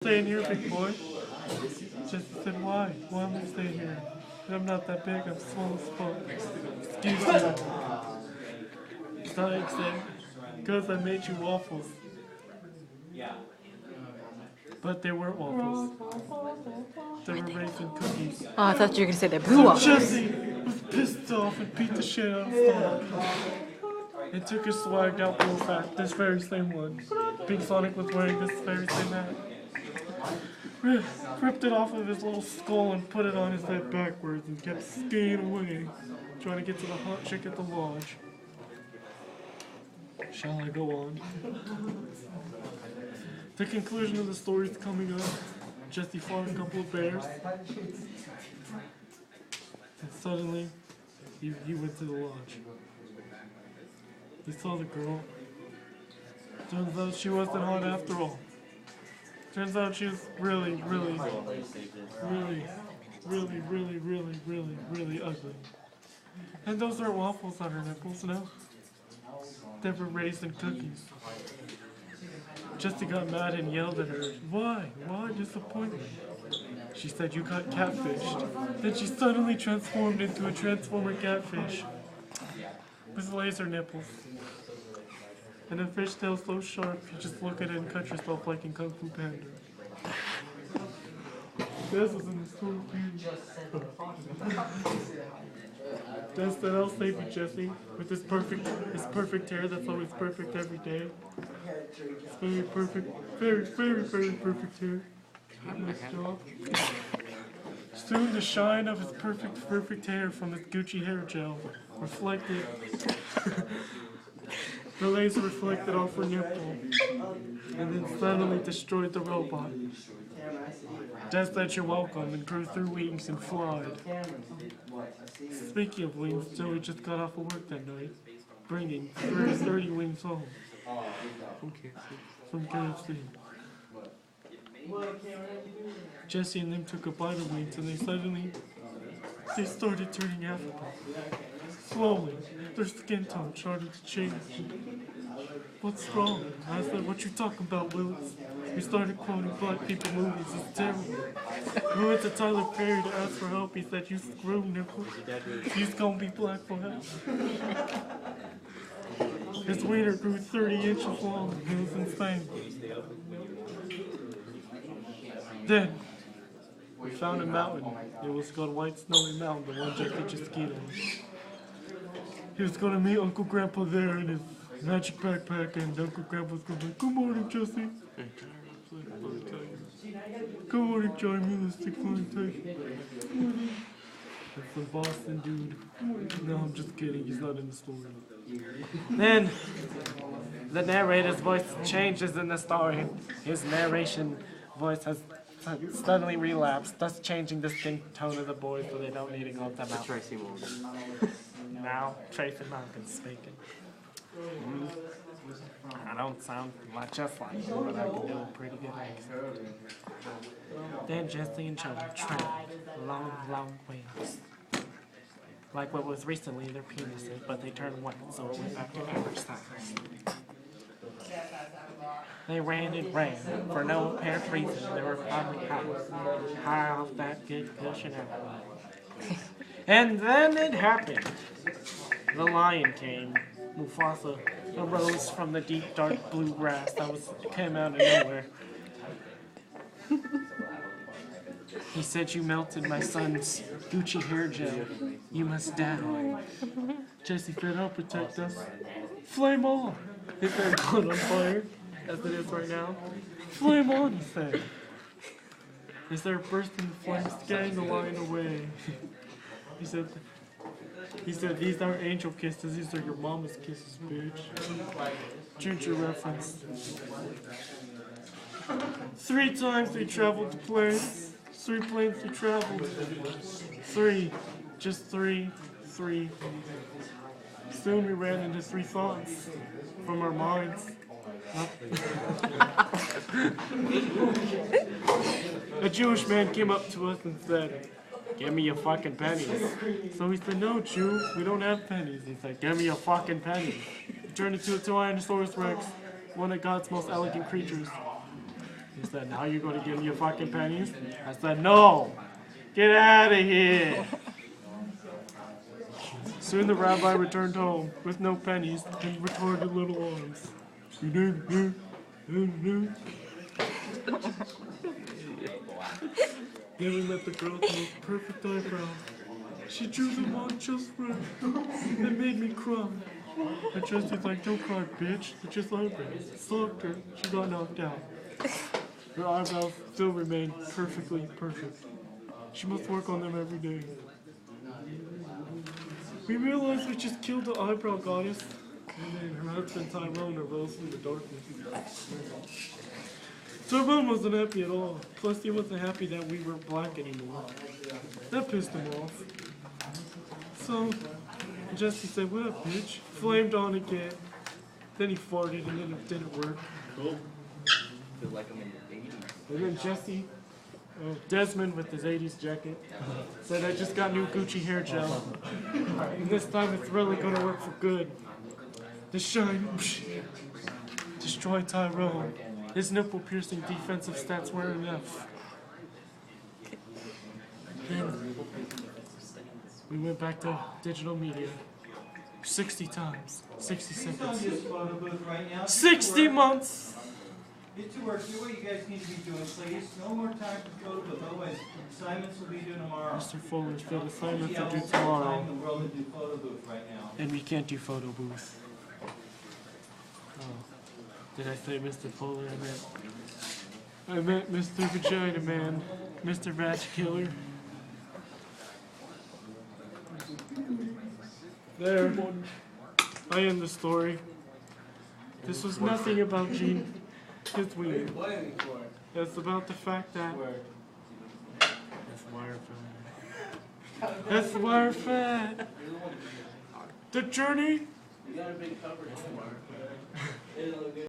Stay in here, big boy. Just said, why? Why am I staying here? I'm not that big, I'm small as fuck. Excuse me. Sonic said, because I made you waffles. But they weren't waffles. They were raisin cookies. Oh, I thought you were going to say that blue waffles. Jesse was pissed off and beat the shit out of Sonic. And took his swagged out bull hat, this very same one. Big Sonic was wearing this very same hat. Ripped it off of his little skull and put it on his head backwards and kept skiing away, trying to get to the hot chick at the lodge. Shall I go on? The conclusion of the story is coming up. Jesse fought a couple of bears. And suddenly, he went to the lodge. He saw the girl. Turns out she wasn't hot after all. Turns out she was really ugly. And those are waffles on her nipples, no? They were raisin cookies. Jesse got mad and yelled at her. Why? Why disappointment? She said, you got catfished. Then she suddenly transformed into a transformer catfish. With laser nipples. And a fishtail so sharp, you just look at it and cut yourself like in Kung Fu Panda. This was in the story. That's that I'll save you, Jesse. With his perfect hair that's always perfect every day. It's very perfect, very perfect hair. Nice job. Soon the shine of his perfect hair from his Gucci hair gel reflected. The laser reflected off her nipple, and then suddenly destroyed the robot. Just that you're welcome, and grew through wings and flied. Speaking of wings, Joey just got off of work that night, bringing 30 wings home. From KFC. Jesse and them took a bite of wings, and they started turning African. Slowly, their skin tone started to change. What's wrong? I said, what you talking about, Willis? We started quoting black people movies. It's terrible. We went to Tyler Perry to ask for help. He said, you screw nipple. He's gonna be black for help. His wiener grew 30 inches long. It was insane. Then, we found a mountain. It was called White Snowy Mountain, the one Jackie just skied on. He was gonna meet Uncle Grandpa there in his magic backpack, and Uncle Grandpa's gonna be like, good morning, Jesse. Good morning, Johnny Realistic Flying Tiger. That's the Boston dude. No, I'm just kidding, he's not in the story. Then, the narrator's voice changes in the story. His narration voice has suddenly relapsed, thus changing the distinct tone of the boys so they don't need to go up that mountain. Tracy Morgan. Now, Tracy Morgan's speaking. I don't sound much just like him, but I can do a pretty good accent. Then Jesse and Joey traveled long ways. Like what was recently their penises, but they turned white, so it went back to average size. They ran and ran, for no apparent reason. They were probably high off that good cushion everywhere. And then it happened. The lion came. Mufasa arose from the deep, dark blue grass that came out of nowhere. He said, you melted my son's Gucci hair gel. You must die. Jesse said, I'll protect us. Flame on! If they're caught on fire, as it is right now. Flame on, he said. As they're bursting flames, scaring the lion away. He said, these aren't angel kisses, these are your mama's kisses, bitch. Ginger reference. 3 times we traveled the planes. 3 planes we traveled. 3. Just 3. Soon we ran into 3 thoughts from our minds. A Jewish man came up to us and said, give me your fucking pennies. So we said, no, Jew, we don't have pennies. He said, give me your fucking pennies. He turned into a Tyrannosaurus Rex, one of God's most elegant creatures. He said, now you're going to give me your fucking pennies? I said, no. Get out of here. Soon the rabbi returned home with no pennies and retarded little arms. Then we met the girl with the most perfect eyebrows. She drew them on just right. It made me cry. And Jesse's like, don't cry, bitch. It's just eyebrows. Slugged her. She got knocked out. Her eyebrows still remain perfectly perfect. She must work on them every day. We realized we just killed the eyebrow goddess. And then her husband Tyrone arose from the darkness. Tyrone wasn't happy at all. Plus he wasn't happy that we weren't black anymore. That pissed him off. So Jesse said, what up, bitch? Flamed on again. Then he farted and then it didn't work. And then Jesse, Desmond with his 80s jacket, said, I just got new Gucci hair gel. And this time it's really gonna work for good. The shine destroyed Tyrone. His nipple-piercing defensive stats weren't enough. Then we went back to digital media 60 times, 60 seconds, 60 months. Get to work, do what you guys need to be doing, please. No more time for photo booth, otherwise assignments will be due tomorrow. Mr. Fuller's got assignments to do tomorrow. Time in the world to do photo booth right now. And we can't do photo booth. Oh, did I say Mr. Fuller? I meant Mr. Vagina Man, Mr. Rat Killer. There, I end the story. This was nothing about Gene. It's weird. It's about the fact that that's wire fat. The journey.